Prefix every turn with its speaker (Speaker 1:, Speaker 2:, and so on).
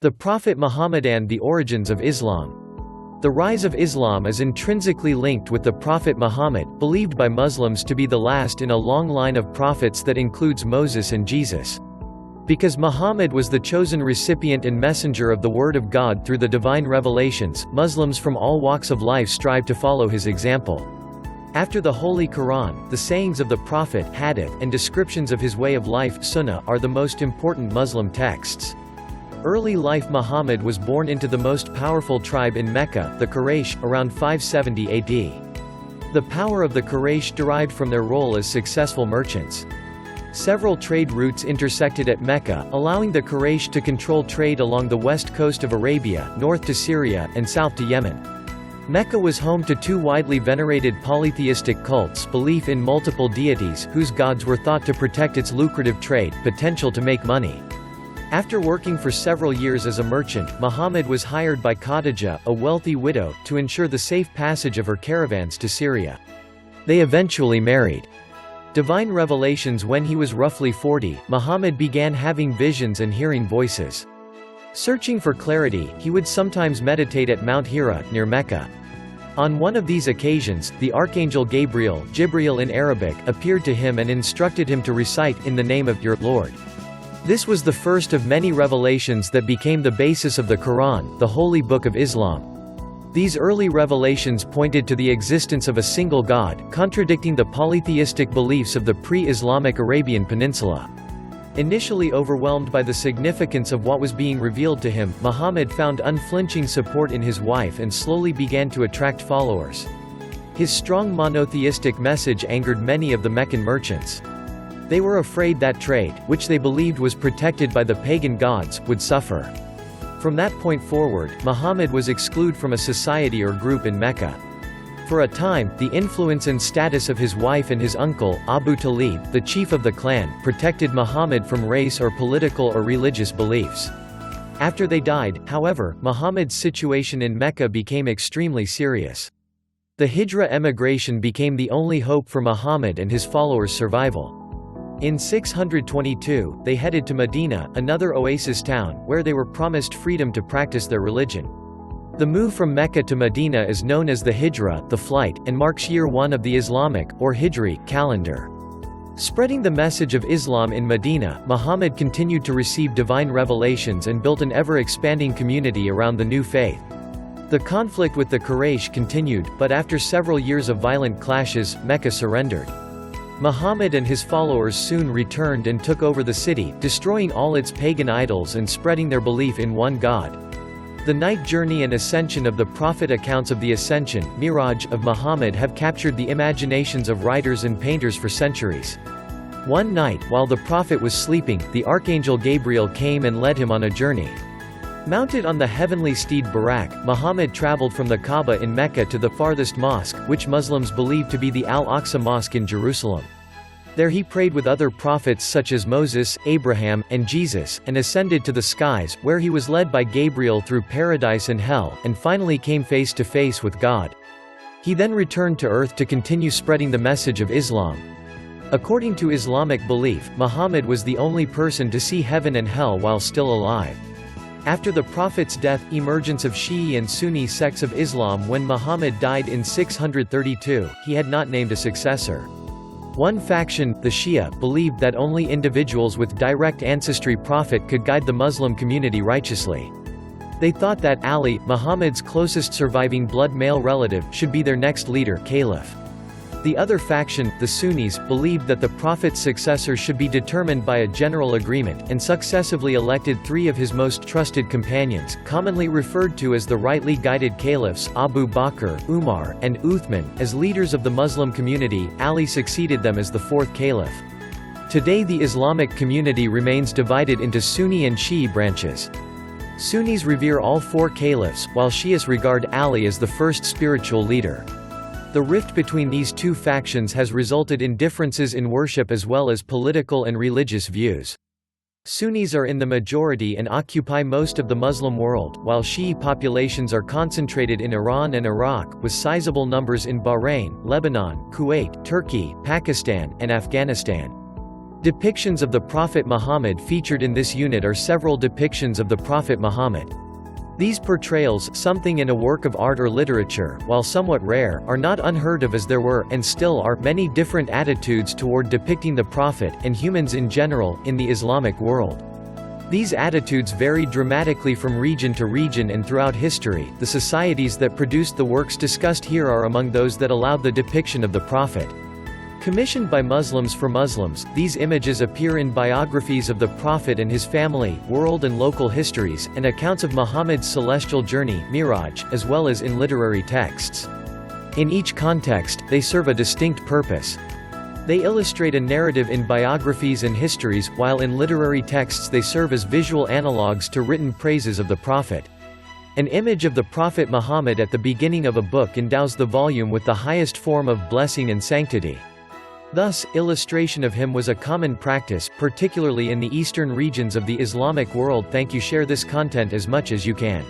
Speaker 1: The Prophet Muhammad and the origins of Islam. The rise of Islam is intrinsically linked with the Prophet Muhammad, believed by Muslims to be the last in a long line of prophets that includes Moses and Jesus. Because Muhammad was the chosen recipient and messenger of the Word of God through the divine revelations, Muslims from all walks of life strive to follow his example. After the Holy Qur'an, the sayings of the Prophet, hadith, and descriptions of his way of life, sunna, are the most important Muslim texts. Early life. Muhammad was born into the most powerful tribe in Mecca, the Quraysh, around 570 AD. The power of the Quraysh derived from their role as successful merchants. Several trade routes intersected at Mecca, allowing the Quraysh to control trade along the west coast of Arabia, north to Syria, and south to Yemen. Mecca was home to two widely venerated polytheistic cults, belief in multiple deities, whose gods were thought to protect its lucrative trade, potential to make money. After working for several years as a merchant, Muhammad was hired by Khadija, a wealthy widow, to ensure the safe passage of her caravans to Syria. They eventually married. Divine revelations. When he was roughly 40, Muhammad began having visions and hearing voices. Searching for clarity, he would sometimes meditate at Mount Hira, near Mecca. On one of these occasions, the Archangel Gabriel, Jibra'il in Arabic, appeared to him and instructed him to recite, "In the name of your Lord." This was the first of many revelations that became the basis of the Qur'an, the holy book of Islam. These early revelations pointed to the existence of a single God, contradicting the polytheistic beliefs of the pre-Islamic Arabian Peninsula. Initially overwhelmed by the significance of what was being revealed to him, Muhammad found unflinching support in his wife and slowly began to attract followers. His strong monotheistic message angered many of the Meccan merchants. They were afraid that trade, which they believed was protected by the pagan gods, would suffer. From that point forward, Muhammad was excluded from a society or group in Mecca. For a time, the influence and status of his wife and his uncle, Abu Talib, the chief of the clan, protected Muhammad from race or political or religious beliefs. After they died, however, Muhammad's situation in Mecca became extremely serious. The Hijra Emigration became the only hope for Muhammad and his followers' survival. In 622, they headed to Medina, another oasis town, where they were promised freedom to practice their religion. The move from Mecca to Medina is known as the Hijra, the flight, and marks year 1 of the Islamic, or Hijri, calendar. Spreading the message of Islam in Medina, Muhammad continued to receive divine revelations and built an ever-expanding community around the new faith. The conflict with the Quraysh continued, but after several years of violent clashes, Mecca surrendered. Muhammad and his followers soon returned and took over the city, destroying all its pagan idols and spreading their belief in one God. The night journey and ascension of the Prophet. Accounts of the ascension, Miraj, of Muhammad have captured the imaginations of writers and painters for centuries. One night, while the Prophet was sleeping, the Archangel Gabriel came and led him on a journey. Mounted on the heavenly steed Burak, Muhammad traveled from the Kaaba in Mecca to the farthest mosque, which Muslims believe to be the Al-Aqsa Mosque in Jerusalem. There he prayed with other prophets such as Moses, Abraham, and Jesus, and ascended to the skies, where he was led by Gabriel through paradise and hell, and finally came face to face with God. He then returned to earth to continue spreading the message of Islam. According to Islamic belief, Muhammad was the only person to see heaven and hell while still alive. After the Prophet's death, emergence of Shi'i and Sunni sects of Islam. When Muhammad died in 632, he had not named a successor. One faction, the Shi'a, believed that only individuals with direct ancestry prophet could guide the Muslim community righteously. They thought that Ali, Muhammad's closest surviving blood male relative, should be their next leader, caliph. The other faction, the Sunnis, believed that the Prophet's successor should be determined by a general agreement, and successively elected 3 of his most trusted companions, commonly referred to as the rightly guided caliphs, Abu Bakr, Umar, and Uthman, as leaders of the Muslim community. Ali succeeded them as the 4th caliph. Today the Islamic community remains divided into Sunni and Shi'i branches. Sunnis revere all 4 caliphs, while Shi'is regard Ali as the first spiritual leader. The rift between these two factions has resulted in differences in worship as well as political and religious views. Sunnis are in the majority and occupy most of the Muslim world, while Shi'i populations are concentrated in Iran and Iraq, with sizable numbers in Bahrain, Lebanon, Kuwait, Turkey, Pakistan, and Afghanistan. Depictions of the Prophet Muhammad. Featured in this unit are several depictions of the Prophet Muhammad. These portrayals, something in a work of art or literature, while somewhat rare, are not unheard of, as there were, and still are, many different attitudes toward depicting the Prophet, and humans in general, in the Islamic world. These attitudes vary dramatically from region to region and throughout history. The societies that produced the works discussed here are among those that allowed the depiction of the Prophet. Commissioned by Muslims for Muslims, these images appear in biographies of the Prophet and his family, world and local histories, and accounts of Muhammad's celestial journey, Miraj, as well as in literary texts. In each context, they serve a distinct purpose. They illustrate a narrative in biographies and histories, while in literary texts they serve as visual analogues to written praises of the Prophet. An image of the Prophet Muhammad at the beginning of a book endows the volume with the highest form of blessing and sanctity. Thus, illustration of him was a common practice, particularly in the eastern regions of the Islamic world. Thank you. Share this content as much as you can.